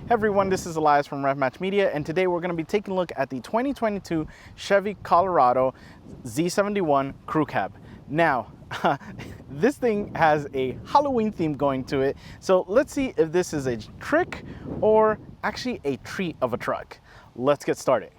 Hey everyone, this is Elias from RevMatch Media, and today we're going to be taking a look at the 2022 Chevy Colorado Z71 Crew Cab. Now, this thing has a Halloween theme going to it, so let's see if this is a trick or actually a treat of a truck. Let's get started.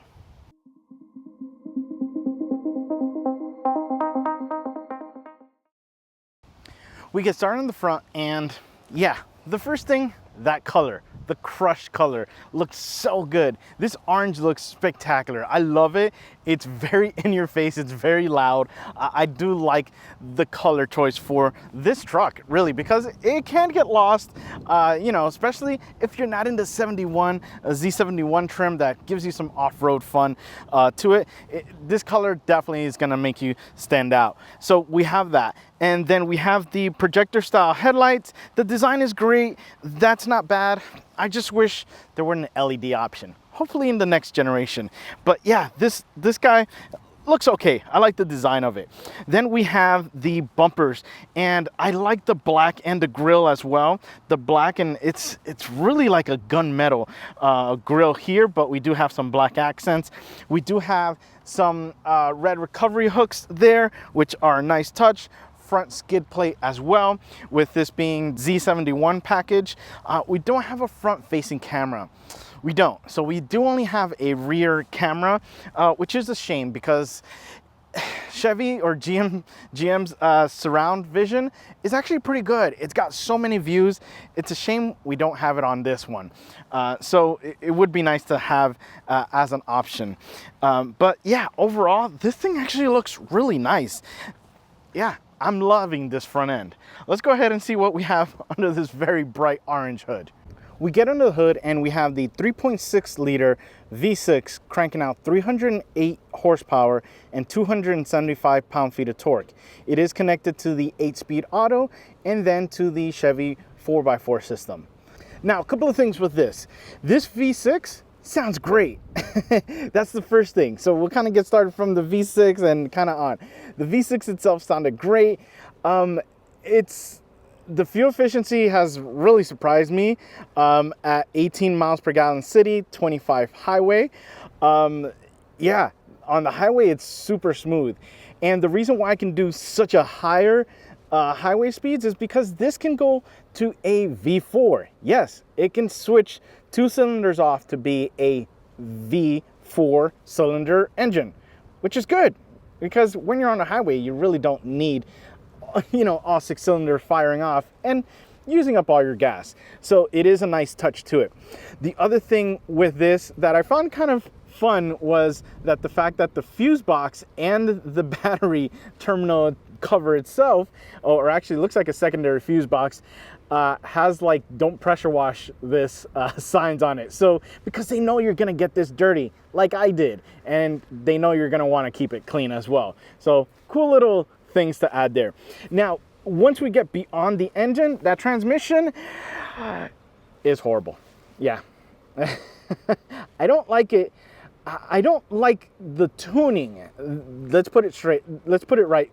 We get started in the front, and yeah, the first thing, that color, the crushed color, looks so good. This orange looks spectacular. I love it. It's very in your face. It's very loud. I do like the color choice for this truck, really, because it can get lost, especially if you're not into Z71 trim that gives you some off-road fun to it. This color definitely is gonna make you stand out. So we have that. And then we have the projector style headlights. The design is great. That's not bad. I just wish there were an LED option. Hopefully in the next generation. But yeah, this guy looks okay. I like the design of it. Then we have the bumpers, and I like the black and the grille as well. The black, and it's really like a gunmetal grille here, but we do have some black accents. We do have some red recovery hooks there, which are a nice touch. Front skid plate as well, with this being Z71 package. We don't have a front facing camera. We don't. So we do only have a rear camera, which is a shame because Chevy or GM's surround vision is actually pretty good. It's got so many views. It's a shame we don't have it on this one. So it would be nice to have as an option. But yeah, overall, this thing actually looks really nice. Yeah, I'm loving this front end. Let's go ahead and see what we have under this very bright orange hood. We get under the hood and we have the 3.6 liter V6 cranking out 308 horsepower and 275 pound-feet of torque. It is connected to the 8-speed auto and then to the Chevy 4x4 system. Now, a couple of things with this. This V6 sounds great. That's the first thing. So we'll kind of get started from the V6 and kind of on. The V6 itself sounded great. The fuel efficiency has really surprised me at 18 miles per gallon city, 25 highway. Yeah, on the highway, it's super smooth. And the reason why I can do such a higher highway speeds is because this can go to a V4. Yes, it can switch 2 cylinders off to be a V4 cylinder engine, which is good because when you're on the highway, you really don't need, all 6 cylinders firing off and using up all your gas. So it is a nice touch to it. The other thing with this that I found kind of fun was that the fact that the fuse box and the battery terminal cover itself, or actually looks like a secondary fuse box, has like "don't pressure wash this" signs on it. So because they know you're gonna get this dirty like I did, and they know you're gonna want to keep it clean as well. So cool little things to add there. Now, once we get beyond the engine, that transmission is horrible. Yeah. I don't like it. I don't like the tuning. Let's put it straight. Let's put it right.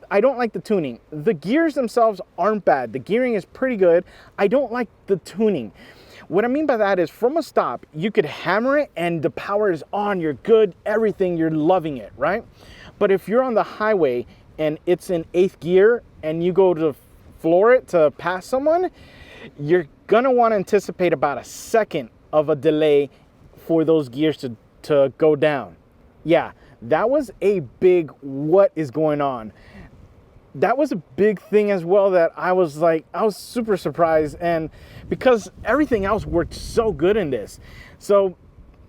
I don't like the tuning. The gears themselves aren't bad. The gearing is pretty good. I don't like the tuning. What I mean by that is from a stop, you could hammer it and the power is on, you're good, everything, you're loving it, right? But if you're on the highway and it's in 8th gear and you go to floor it to pass someone, you're gonna want to anticipate about a second of a delay for those gears to go down. Yeah, that was a big what is going on. That was a big thing as well that I was super surprised, and because everything else worked so good in this. So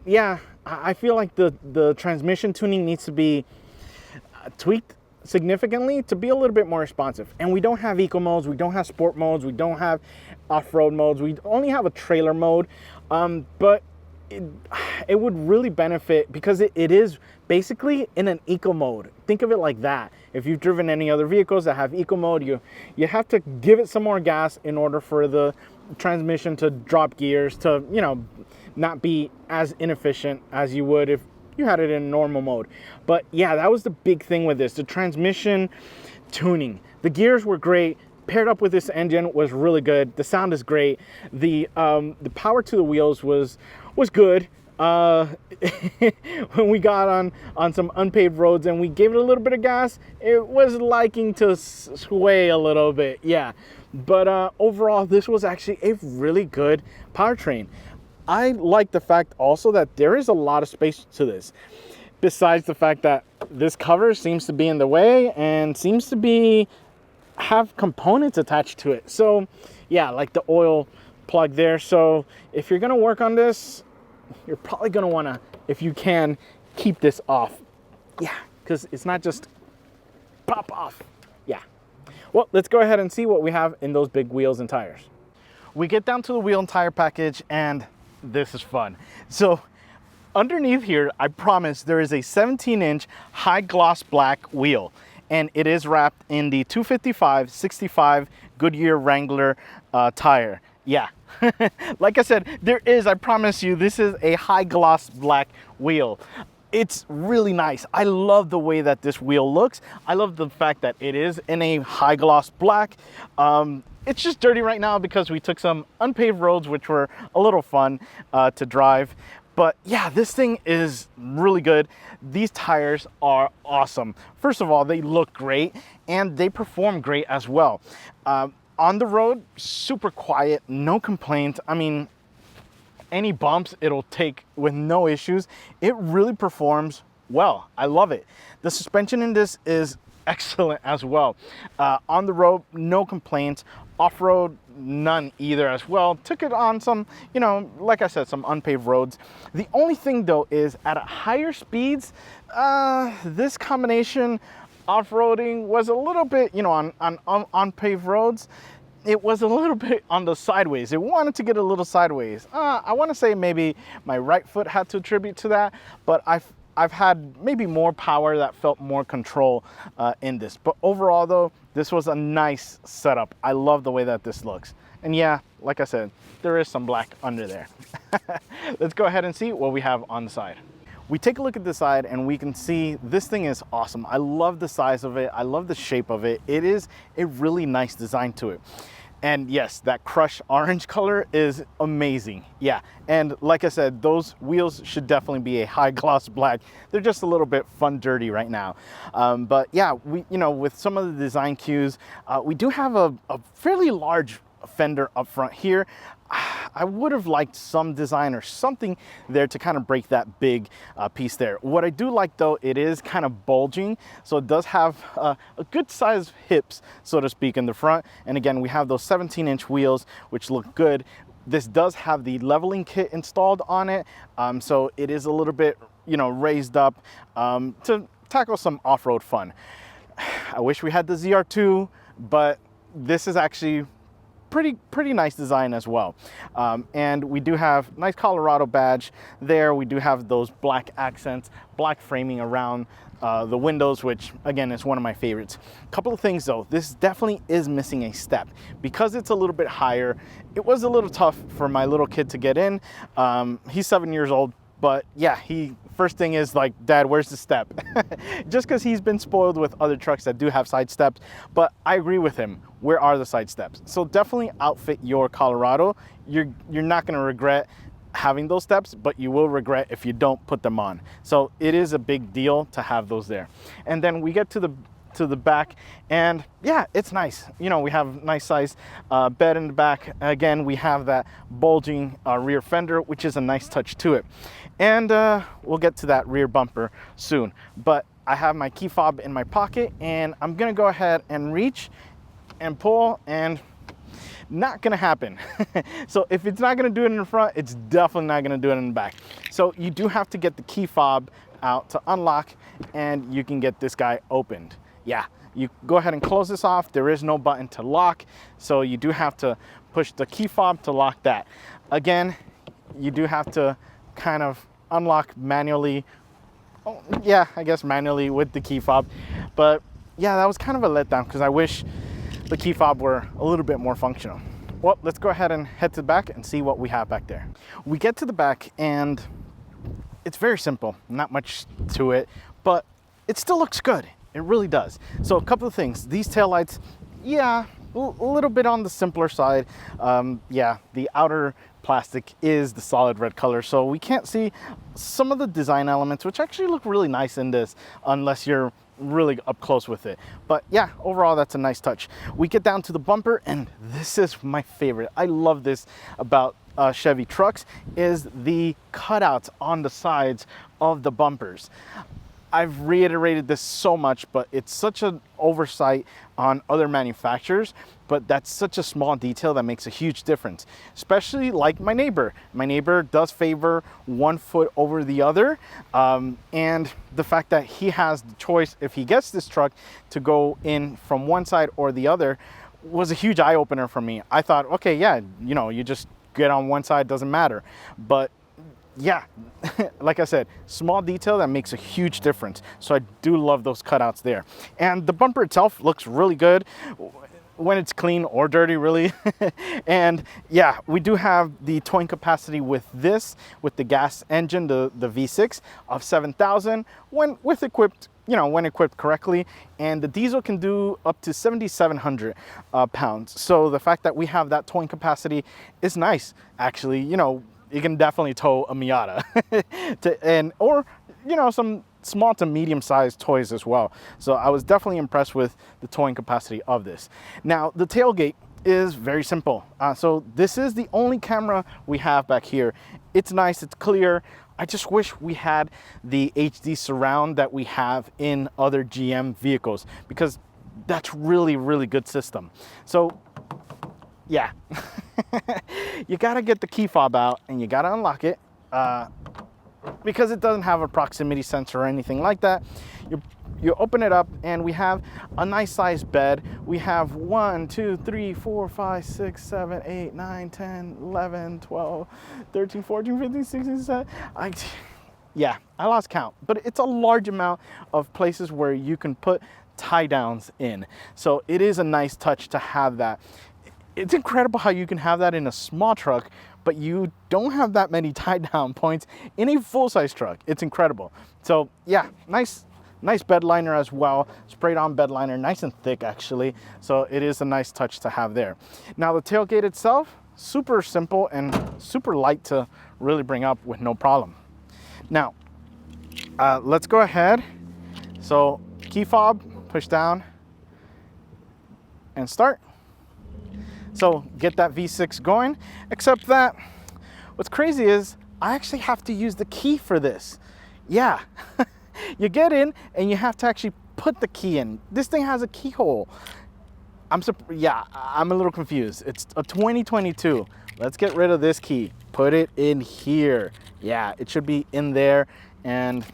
yeah, I feel like the transmission tuning needs to be tweaked significantly to be a little bit more responsive. And we don't have eco modes, we don't have sport modes, we don't have off-road modes, we only have a trailer mode, but it would really benefit because it is basically in an eco mode. Think of it like that. If you've driven any other vehicles that have eco mode, you have to give it some more gas in order for the transmission to drop gears, to not be as inefficient as you would if you had it in normal mode. But yeah, that was the big thing with this, the transmission tuning. The gears were great. paired up with this engine was really good. The sound is great. The power to the wheels was good. When we got on some unpaved roads and we gave it a little bit of gas, it was liking to sway a little bit, yeah. But overall, this was actually a really good powertrain. I like the fact also that there is a lot of space to this, besides the fact that this cover seems to be in the way and seems to have components attached to it. So yeah, like the oil plug there. So if you're gonna work on this, you're probably gonna wanna, if you can, keep this off. Yeah, because it's not just pop off. Yeah. Well, let's go ahead and see what we have in those big wheels and tires. We get down to the wheel and tire package, and this is fun. So underneath here, I promise there is a 17-inch high gloss black wheel, and it is wrapped in the 255/65 Goodyear Wrangler tire. Yeah, like I said, there is, I promise you, this is a high gloss black wheel. It's really nice. I love the way that this wheel looks. I love the fact that it is in a high gloss black. It's just dirty right now because we took some unpaved roads, which were a little fun to drive. But yeah, this thing is really good. These tires are awesome. First of all, they look great and they perform great as well. On the road, super quiet, no complaints. I mean, any bumps it'll take with no issues. It really performs well. I love it. The suspension in this is excellent as well. On the road, no complaints. Off-road, none either as well. Took it on some, you know, like I said, some unpaved roads. The only thing though is at higher speeds, this combination off-roading was a little bit, you know, on paved roads, it was a little bit on the sideways. It wanted to get a little sideways. I want to say maybe my right foot had to attribute to that, but I've had maybe more power that felt more control in this. But overall though, this was a nice setup. I love the way that this looks. And yeah, like I said, there is some black under there. Let's go ahead and see what we have on the side. We take a look at the side and we can see this thing is awesome. I love the size of it. I love the shape of it. It is a really nice design to it. And yes, that crushed orange color is amazing. Yeah, and like I said, those wheels should definitely be a high gloss black. They're just a little bit fun dirty right now. But yeah, you know, with some of the design cues, we do have a fairly large fender up front here. I would have liked some design or something there to kind of break that big piece there. What I do like though, it is kind of bulging, so it does have a good size hips, so to speak, in the front. And again, we have those 17-inch wheels, which look good. This does have the leveling kit installed on it, so it is a little bit, you know, raised up to tackle some off-road fun. I wish we had the ZR2, but this is actually pretty nice design as well. And we do have nice Colorado badge there. We do have those black accents, black framing around the windows, which again is one of my favorites. A couple of things though, this definitely is missing a step because it's a little bit higher. It was a little tough for my little kid to get in. He's 7 years old, but yeah, first thing is like, Dad, where's the step? Just because he's been spoiled with other trucks that do have side steps. But I agree with him. Where are the side steps? So definitely outfit your Colorado. You're not going to regret having those steps, but you will regret if you don't put them on. So it is a big deal to have those there. And then we get to the back, and yeah, it's nice. You know, we have nice size bed in the back. Again, we have that bulging rear fender, which is a nice touch to it. And we'll get to that rear bumper soon. But I have my key fob in my pocket, and I'm gonna go ahead and reach and pull, and not gonna happen. So if it's not gonna do it in the front, it's definitely not gonna do it in the back. So you do have to get the key fob out to unlock, and you can get this guy opened. Yeah, you go ahead and close this off. There is no button to lock, so you do have to push the key fob to lock that. Again, you do have to kind of unlock manually. Oh, yeah, I guess manually with the key fob. But yeah, that was kind of a letdown because I wish the key fob were a little bit more functional. Well, let's go ahead and head to the back and see what we have back there. We get to the back and it's very simple, not much to it, but it still looks good. It really does. So a couple of things. These taillights, yeah, a little bit on the simpler side. Yeah, the outer plastic is the solid red color, so we can't see some of the design elements, which actually look really nice in this, unless you're really up close with it. But yeah, overall that's a nice touch. We get down to the bumper, and this is my favorite. I love this about Chevy trucks, is the cutouts on the sides of the bumpers. I've reiterated this so much, but it's such an oversight on other manufacturers, but that's such a small detail that makes a huge difference, especially like my neighbor. My neighbor does favor one foot over the other, and the fact that he has the choice, if he gets this truck, to go in from one side or the other was a huge eye-opener for me. I thought, okay, yeah, you know, you just get on one side, doesn't matter. But yeah, like I said, small detail that makes a huge difference. So I do love those cutouts there. And the bumper itself looks really good when it's clean or dirty, really. And yeah, we do have the towing capacity with this, with the gas engine, the V6 of 7,000 when equipped, you know, when equipped correctly. And the diesel can do up to 7,700 pounds. So the fact that we have that towing capacity is nice, actually. You know, you can definitely tow a Miata or, you know, some small to medium-sized toys as well. So I was definitely impressed with the towing capacity of this. Now, the tailgate is very simple. So this is the only camera we have back here. It's nice, it's clear. I just wish we had the HD surround that we have in other GM vehicles, because that's really, really good system. So yeah, you gotta get the key fob out and you gotta unlock it, because it doesn't have a proximity sensor or anything like that. You open it up, and we have a nice sized bed. We have 1, 2, 3, 4, 5, 6, 7, 8, 9, 10, 11, 12, 13, 14, 15, 16, 17. Yeah, I lost count, but it's a large amount of places where you can put tie downs in. So it is a nice touch to have that. It's incredible how you can have that in a small truck, but you don't have that many tie down points in a full-size truck. It's incredible. So yeah, nice bed liner as well. Sprayed on bed liner, nice and thick actually. So it is a nice touch to have there. Now the tailgate itself, super simple and super light to really bring up with no problem. Now, let's go ahead. So key fob, push down and start. So get that V6 going, except that what's crazy is I actually have to use the key for this. Yeah, you get in and you have to actually put the key in. This thing has a keyhole. I'm a little confused. It's a 2022. Let's get rid of this key. Put it in here. Yeah, it should be in there. And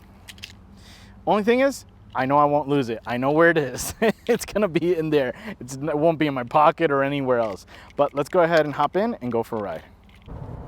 only thing is, I know I won't lose it. I know where it is. It's gonna be in there. It won't be in my pocket or anywhere else. But let's go ahead and hop in and go for a ride.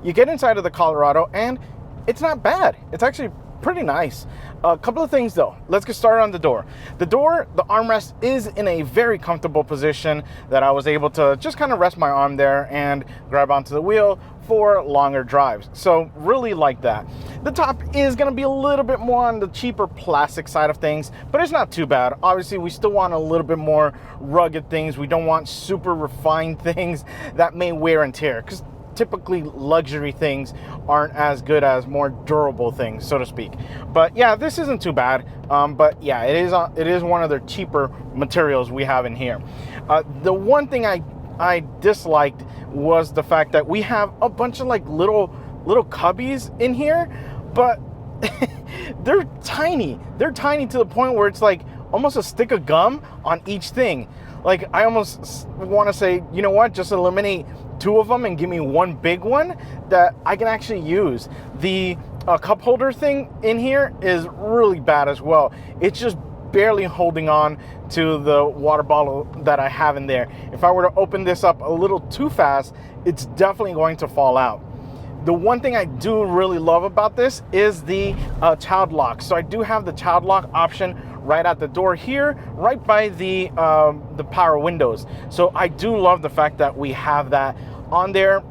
You get inside of the Colorado and it's not bad. It's actually pretty nice. A couple of things though. Let's get started on the door. The armrest is in a very comfortable position that I was able to just kind of rest my arm there and grab onto the wheel for longer drives. So really like that. The top is going to be a little bit more on the cheaper plastic side of things, but it's not too bad. Obviously, we still want a little bit more rugged things. We don't want super refined things that may wear and tear, because typically luxury things aren't as good as more durable things, so to speak. But yeah, this isn't too bad. But yeah, it is one of the cheaper materials we have in here. The one thing I disliked was the fact that we have a bunch of like little cubbies in here, but they're tiny. They're tiny to the point where it's like almost a stick of gum on each thing. Like I almost want to say, you know what, just eliminate two of them and give me one big one that I can actually use. The cup holder thing in here is really bad as well. It's just barely holding on to the water bottle that I have in there. If I were to open this up a little too fast, it's definitely going to fall out. The one thing I do really love about this is the child lock. So I do have the child lock option right at the door here, right by the power windows. So I do love the fact that we have that on there.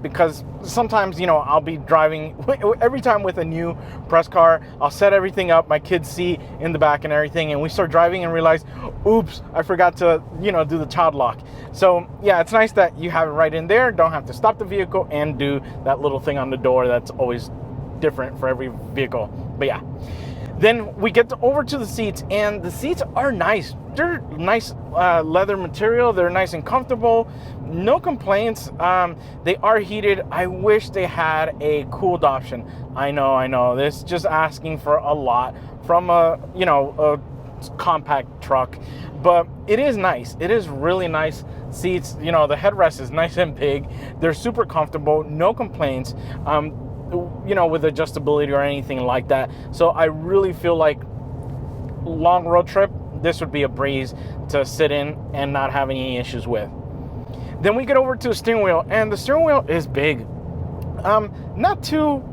because sometimes, you know, I'll be driving every time with a new press car. I'll set everything up, my kids see in the back and everything, and we start driving and realize, oops, I forgot to, you know, do the child lock. So yeah, it's nice that you have it right in there. Don't have to stop the vehicle and do that little thing on the door that's always different for every vehicle. But yeah, then we get over to the seats, and the seats are nice. They're nice leather material. They're nice and comfortable. No complaints. They are heated. I wish they had a cooled option. I know. This is just asking for a lot from a, you know, a compact truck, but it is nice. It is really nice seats. You know, the headrest is nice and big. They're super comfortable. No complaints. You know, with adjustability or anything like that. So I really feel like long road trip, this would be a breeze to sit in and not have any issues with. Then we get over to the steering wheel, and the steering wheel is big. Not too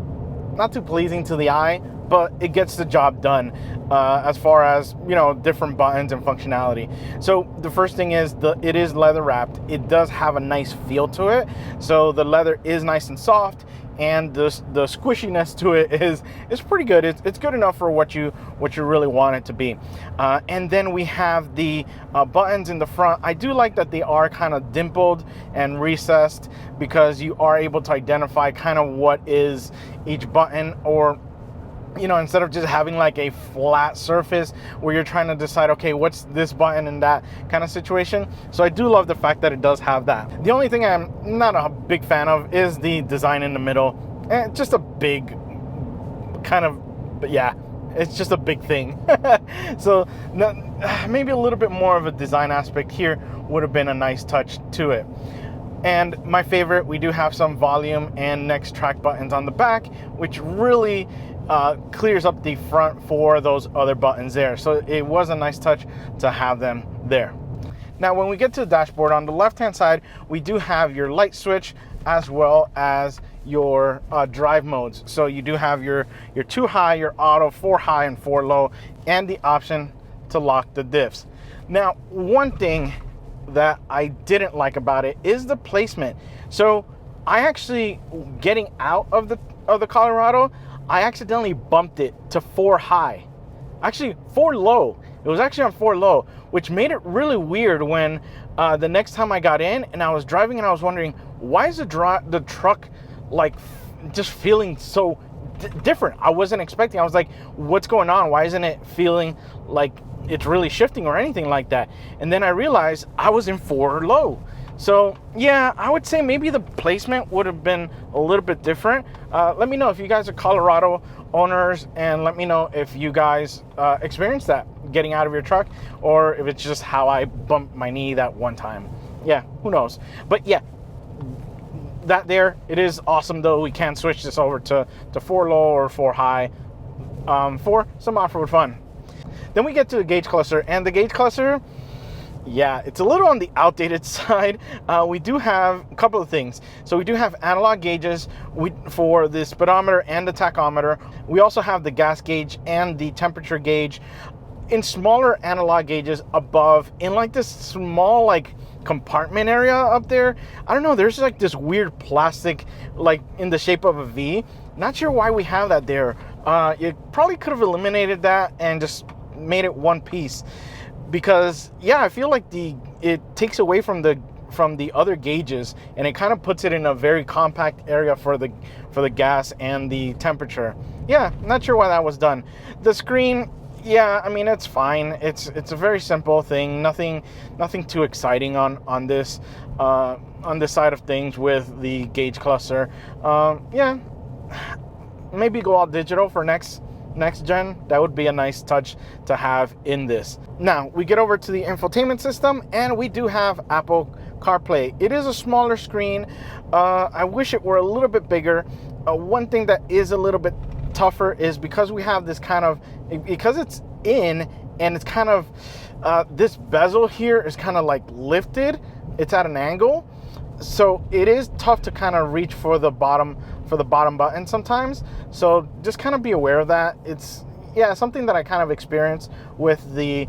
pleasing to the eye, but it gets the job done as far as, you know, different buttons and functionality. So the first thing is it is leather wrapped. It does have a nice feel to it. So the leather is nice and soft, and the squishiness to it is pretty good. It's good enough for what you really want it to be. And then we have the buttons in the front. I do like that they are kind of dimpled and recessed, because you are able to identify kind of what is each button, or, you know, instead of just having like a flat surface where you're trying to decide, okay, what's this button in that kind of situation. So I do love the fact that it does have that. The only thing I'm not a big fan of is the design in the middle. Just a big kind of, but yeah, it's just a big thing. So maybe a little bit more of a design aspect here would have been a nice touch to it. And my favorite, we do have some volume and next track buttons on the back, which really clears up the front for those other buttons there. So it was a nice touch to have them there. Now, when we get to the dashboard, on the left-hand side, we do have your light switch as well as your drive modes. So you do have your 2 high, your auto, 4 high and 4 low, and the option to lock the diffs. Now, one thing that I didn't like about it is the placement. So I actually, getting out of the Colorado, I accidentally bumped it to 4 high. Actually, 4 low. It was actually on 4 low, which made it really weird when the next time I got in and I was driving, and I was wondering, why is the truck like just feeling so different? I wasn't expecting. I was like, what's going on? Why isn't it feeling like it's really shifting or anything like that? And then I realized I was in 4 low. So yeah, I would say maybe the placement would have been a little bit different. Let me know if you guys are Colorado owners, and let me know if you guys experienced that getting out of your truck, or if it's just how I bumped my knee that one time. Yeah, who knows? But yeah, that there, it is awesome though. We can switch this over to 4 low or 4 high for some off-road fun. Then we get to the gauge cluster, and the gauge cluster, yeah, it's a little on the outdated side. We do have a couple of things. So we do have analog gauges for the speedometer and the tachometer. We also have the gas gauge and the temperature gauge in smaller analog gauges above, in like this small like compartment area up there. I don't know, there's like this weird plastic like in the shape of a V. Not sure why we have that there. You probably could have eliminated that and just made it one piece. Because yeah, I feel like it takes away from the other gauges, and it kind of puts it in a very compact area for the gas and the temperature. Yeah, not sure why that was done. The screen, yeah, I mean, it's fine. It's a very simple thing. Nothing too exciting on this side of things with the gauge cluster. Yeah, maybe go all digital for next gen. That would be a nice touch to have in this. Now we get over to the infotainment system, and we do have Apple CarPlay. It is a smaller screen. I wish it were a little bit bigger. One thing that is a little bit tougher is because we have this kind of, because it's in, and it's kind of this bezel here is kind of like lifted, it's at an angle, so it is tough to kind of reach for the bottom button sometimes. So just kind of be aware of that. It's, yeah, something that I kind of experienced with the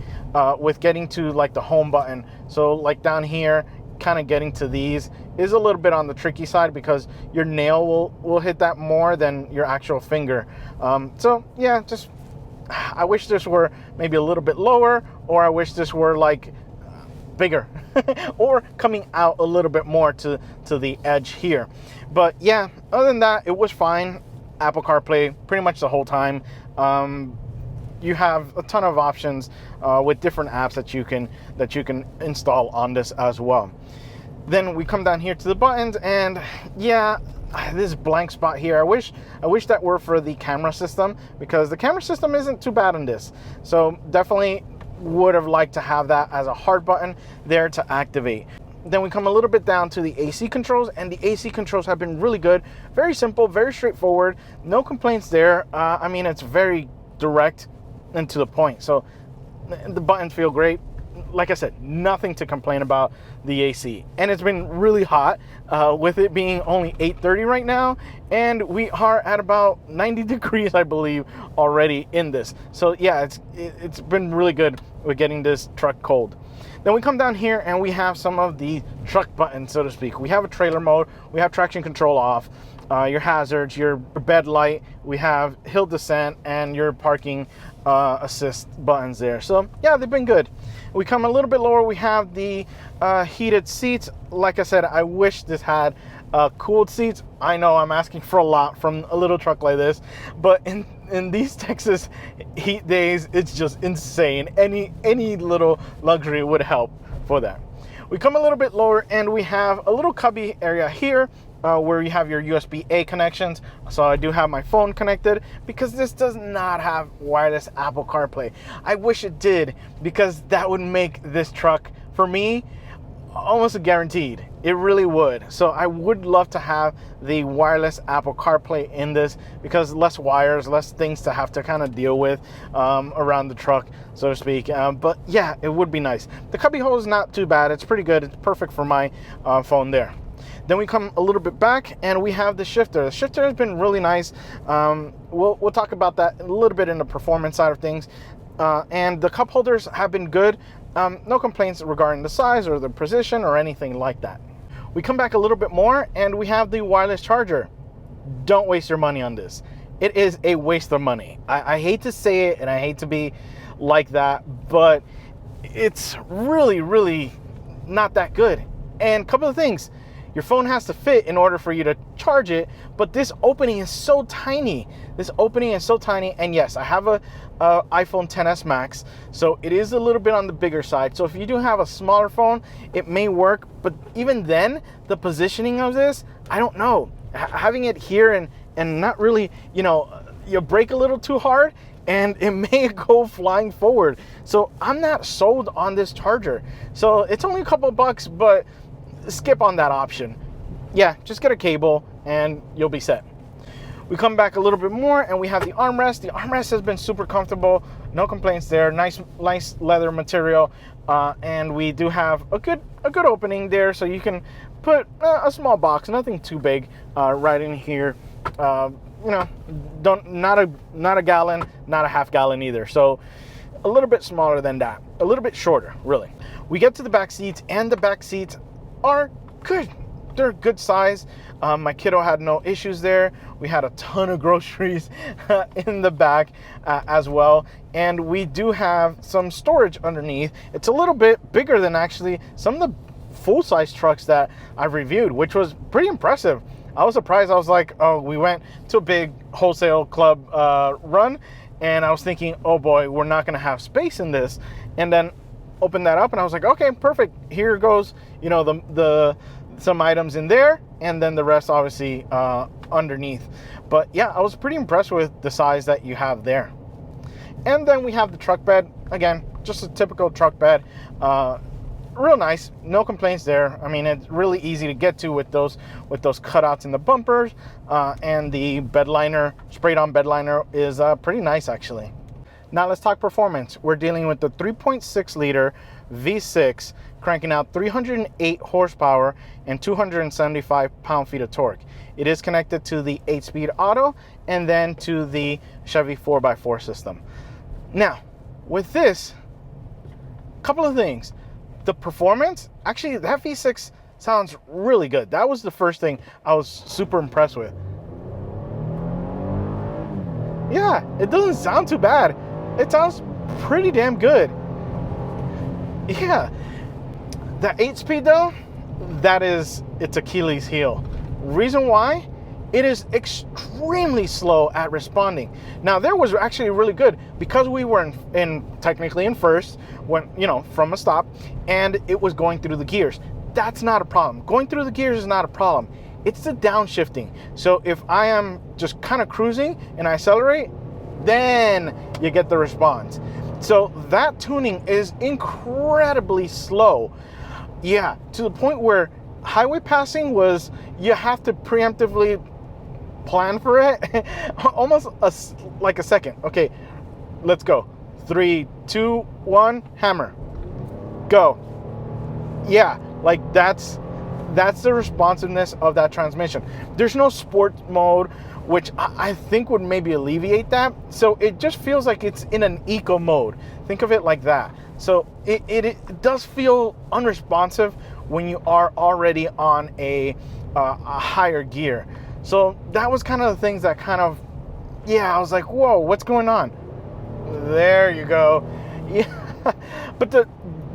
with getting to like the home button. So like down here, kind of getting to these is a little bit on the tricky side because your nail will hit that more than your actual finger. So yeah, just I wish this were maybe a little bit lower, or I wish this were like bigger or coming out a little bit more to the edge here. But yeah, other than that, it was fine. Apple CarPlay pretty much the whole time. You have a ton of options with different apps that you can install on this as well. Then we come down here to the buttons, and yeah, this blank spot here, I wish that were for the camera system, because the camera system isn't too bad on this. So definitely would have liked to have that as a hard button there to activate. Then we come a little bit down to the AC controls, and the AC controls have been really good. Very simple, very straightforward, no complaints there. I mean, it's very direct and to the point. So the buttons feel great. Like I said, nothing to complain about the AC. And it's been really hot with it being only 8:30 right now, and we are at about 90 degrees, I believe, already in this. So yeah, it's been really good with getting this truck cold. Then we come down here and we have some of the truck buttons, so to speak. We have a trailer mode, we have traction control off, your hazards, your bed light, we have hill descent, and your parking assist buttons there. So yeah, they've been good. We come a little bit lower, we have the heated seats. Like I said, I wish this had cooled seats. I know I'm asking for a lot from a little truck like this, but in these Texas heat days, it's just insane. Any little luxury would help for that. We come a little bit lower and we have a little cubby area here where you have your USB-A connections. So I do have my phone connected, because this does not have wireless Apple CarPlay. I wish it did, because that would make this truck, for me, almost a guaranteed. It really would. So I would love to have the wireless Apple CarPlay in this, because less wires, less things to have to kind of deal with around the truck, so to speak. But yeah, it would be nice. The cubby hole is not too bad. It's pretty good. It's perfect for my phone there. Then we come a little bit back and we have the shifter. The shifter has been really nice. We'll talk about that a little bit in the performance side of things. And the cup holders have been good. No complaints regarding the size or the position or anything like that. We come back a little bit more and we have the wireless charger. Don't waste your money on this. It is a waste of money. I hate to say it and I hate to be like that, but it's really, really not that good. And a couple of things. Your phone has to fit in order for you to charge it, but this opening is so tiny. And yes, I have a iPhone XS Max, so it is a little bit on the bigger side. So if you do have a smaller phone, it may work, but even then, the positioning of this, I don't know. Having it here and not really, you brake a little too hard, and it may go flying forward. So I'm not sold on this charger. So it's only a couple of bucks, but skip on that option. Yeah, just get a cable and you'll be set. We come back a little bit more and we have the armrest. The armrest has been super comfortable. No complaints there. Nice leather material. And we do have a good opening there, so you can put a small box, nothing too big, right in here. Not a gallon, not a half gallon either. So a little bit smaller than that. A little bit shorter, really. We get to the back seats, and the back seats are good. They're a good size. My kiddo had no issues there. We had a ton of groceries in the back as well. And we do have some storage underneath. It's a little bit bigger than actually some of the full-size trucks that I've reviewed, which was pretty impressive. I was surprised. I was like, oh, we went to a big wholesale club run, and I was thinking, oh boy, we're not gonna have space in this. And then opened that up and I was like, okay, perfect. Here goes, the some items in there, and then the rest obviously underneath. But yeah, I was pretty impressed with the size that you have there. And then we have the truck bed. Again, just a typical truck bed. Real nice, no complaints there. I mean, it's really easy to get to with those cutouts in the bumpers, and the bed liner, sprayed on bed liner, is pretty nice actually. Now let's talk performance. We're dealing with the 3.6 liter V6 cranking out 308 horsepower and 275 pound-feet of torque. It is connected to the 8-speed auto and then to the Chevy 4x4 system. Now, with this, a couple of things. the performance, actually that V6 sounds really good. That was the first thing I was super impressed with. Yeah, it doesn't sound too bad. It sounds pretty damn good. Yeah, that 8-speed though, it's Achilles heel. Reason why? It is extremely slow at responding. Now there was actually really good because we were technically in first when, from a stop, and it was going through the gears. That's not a problem. Going through the gears is not a problem. It's the downshifting. So if I am just kind of cruising and I accelerate, then you get the response. So that tuning is incredibly slow. Yeah, to the point where highway passing was, you have to preemptively plan for it. Almost like a second. Okay, let's go. 3, 2, 1, hammer. Go. Yeah, like that's the responsiveness of that transmission. There's no sport mode, which I think would maybe alleviate that. So it just feels like it's in an eco mode. Think of it like that. So it does feel unresponsive when you are already on a higher gear. So that was kind of the things that kind of, I was like, whoa, what's going on? There you go. Yeah, but the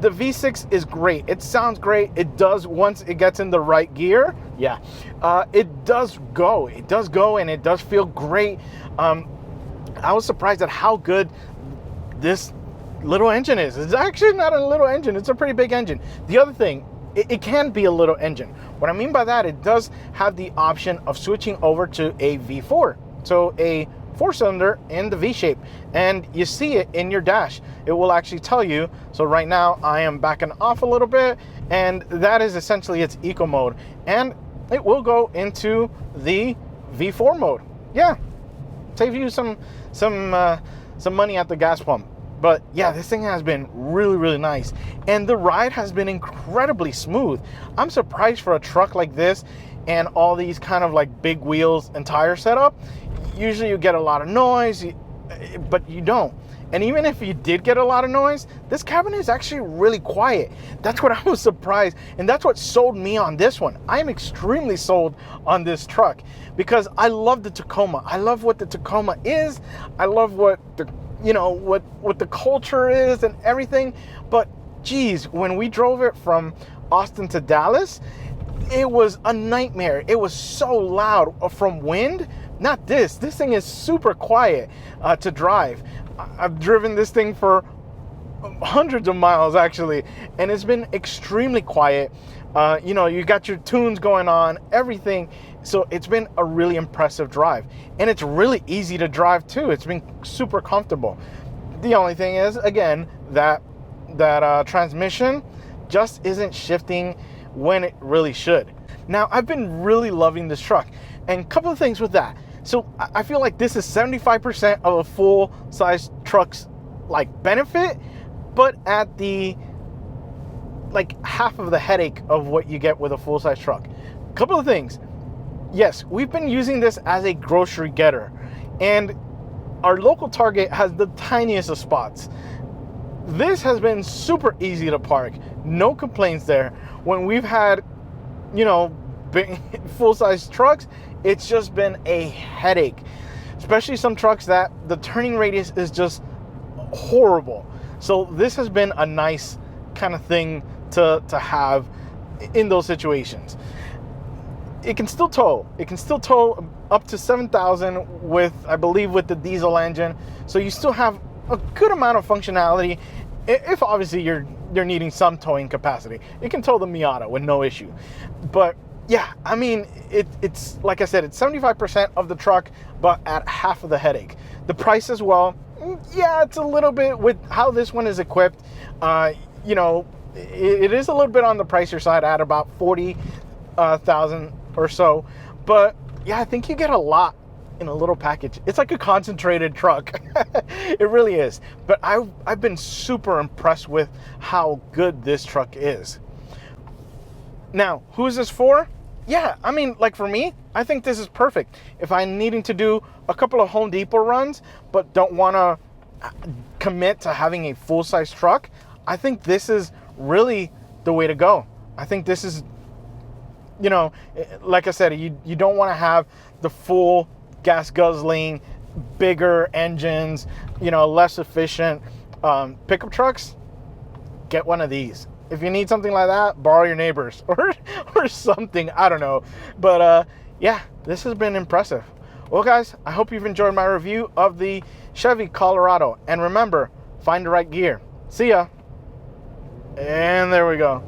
V6 is great. It sounds great. It does, once it gets in the right gear, it does go. It does go, and it does feel great. I was surprised at how good this little engine is. It's actually not a little engine. It's a pretty big engine. The other thing, it can be a little engine. What I mean by that, it does have the option of switching over to a V4. So a 4-cylinder in the V shape, and you see it in your dash. It will actually tell you. So right now I am backing off a little bit, and that is essentially its eco mode, and it will go into the V4 mode. Yeah, save you some money at the gas pump. But yeah, this thing has been really, really nice, and the ride has been incredibly smooth. I'm surprised for a truck like this and all these kind of like big wheels and tire setup. Usually you get a lot of noise, but you don't. And even if you did get a lot of noise, this cabin is actually really quiet. That's what I was surprised, and that's what sold me on this one. I am extremely sold on this truck because I love the Tacoma. I love what the Tacoma is. I love what the what the culture is and everything. But geez, when we drove it from Austin to Dallas, it was a nightmare. It was so loud from wind. Not this. This thing is super quiet to drive. I've driven this thing for hundreds of miles actually, and it's been extremely quiet. You got your tunes going on, everything. So it's been a really impressive drive, and it's really easy to drive too. It's been super comfortable. The only thing is, again, that transmission just isn't shifting when it really should. Now, I've been really loving this truck, and a couple of things with that. So I feel like this is 75% of a full-size truck's like benefit, but at the like half of the headache of what you get with a full-size truck. A couple of things. Yes, we've been using this as a grocery getter, and our local Target has the tiniest of spots. This has been super easy to park. No complaints there. When we've had, big full-size trucks, it's just been a headache, especially some trucks that the turning radius is just horrible. So this has been a nice kind of thing to have in those situations. It can still tow. It can still tow up to 7,000 with, I believe, with the diesel engine. So you still have a good amount of functionality. If obviously you're needing some towing capacity, it can tow the Miata with no issue. But yeah, I mean, it's like I said, it's 75% of the truck, but at half of the headache. The price as well, yeah, it's a little bit with how this one is equipped. It is a little bit on the pricier side at about 40,000 or so. But yeah, I think you get a lot in a little package. It's like a concentrated truck. It really is. But I've been super impressed with how good this truck is. Now, who is this for? Yeah, I mean, like for me, I think this is perfect. If I'm needing to do a couple of Home Depot runs, but don't want to commit to having a full-size truck, I think this is really the way to go. I think this is, you know, like I said, you don't want to have the full gas guzzling, bigger engines, you know, less efficient pickup trucks. Get one of these. If you need something like that, borrow your neighbors or something. I don't know. But yeah, this has been impressive. Well, guys, I hope you've enjoyed my review of the Chevy Colorado. And remember, find the right gear. See ya. And there we go.